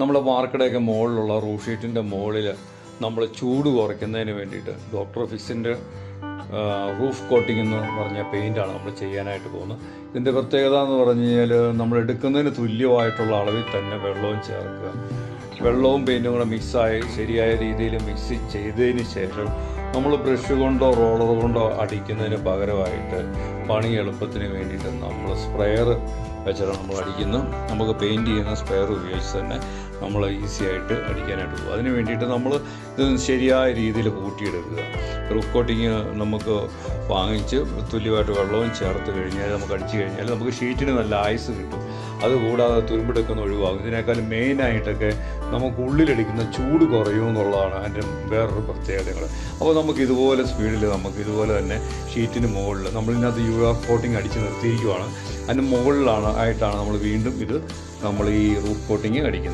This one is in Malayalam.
നമ്മുടെ വാർക്കടയൊക്കെ മുകളിലുള്ള റൂഫ് ഷീറ്റിൻ്റെ മുകളിൽ നമ്മൾ ചൂട് കുറയ്ക്കുന്നതിന് വേണ്ടിയിട്ട് ഡോക്ടർ ഫിക്സിൻ്റെ റൂഫ് കോട്ടിംഗ് എന്ന് പറഞ്ഞ പെയിൻ്റാണ് നമ്മൾ ചെയ്യാനായിട്ട് പോകുന്നത്. ഇതിൻ്റെ പ്രത്യേകത എന്ന് പറഞ്ഞു കഴിഞ്ഞാൽ നമ്മൾ എടുക്കുന്നതിന് തുല്യമായിട്ടുള്ള അളവിൽ തന്നെ വെള്ളവും ചേർക്കുക. വെള്ളവും പെയിൻറ്റും കൂടെ മിക്സായി ശരിയായ രീതിയിൽ മിക്സ് ചെയ്തതിന് ശേഷം നമ്മൾ ബ്രഷ് കൊണ്ടോ റോളർ കൊണ്ടോ അടിക്കുന്നതിന് പകരമായിട്ട് പണി എളുപ്പത്തിന് വേണ്ടിയിട്ട് നമ്മൾ സ്പ്രെയർ വെച്ചാണ് നമ്മൾ അടിക്കുന്നത്. നമുക്ക് പെയിൻറ്റ് ചെയ്യുന്ന സ്പ്രെയർ ഉപയോഗിച്ച് തന്നെ നമ്മൾ ഈസി ആയിട്ട് അടിക്കാനായിട്ട് പോകും. അതിന് വേണ്ടിയിട്ട് നമ്മൾ ഇത് ശരിയായ രീതിയിൽ കൂട്ടിയെടുക്കുക. റൂഫ് കോട്ടിങ് നമുക്ക് വാങ്ങിച്ച് തുല്യമായിട്ട് വെള്ളവും ചേർത്ത് കഴിഞ്ഞാൽ നമുക്ക് അടിച്ചു കഴിഞ്ഞാൽ നമുക്ക് ഷീറ്റിന് നല്ല ആയുസ് കിട്ടും. അതുകൂടാതെ തുരുമ്പെടുക്കുന്ന ഒഴിവാകും. ഇതിനേക്കാളും മെയിനായിട്ടൊക്കെ നമുക്ക് ഉള്ളിലടിക്കുന്ന ചൂട് കുറയും എന്നുള്ളതാണ് അതിൻ്റെ വേറൊരു പ്രത്യേകതകൾ. അപ്പോൾ നമുക്ക് ഇതുപോലെ സ്പീഡിൽ നമുക്ക് ഇതുപോലെ തന്നെ ഷീറ്റിന് മുകളിൽ നമ്മളിതിനകത്ത് UR കോട്ടിങ് അടിച്ച് നിർത്തിയിരിക്കുവാണ്. അതിന് മുകളിലാണ് നമ്മൾ വീണ്ടും നമ്മൾ ഈ റൂഫ് കോട്ടിങ് അടിക്കുന്നത്.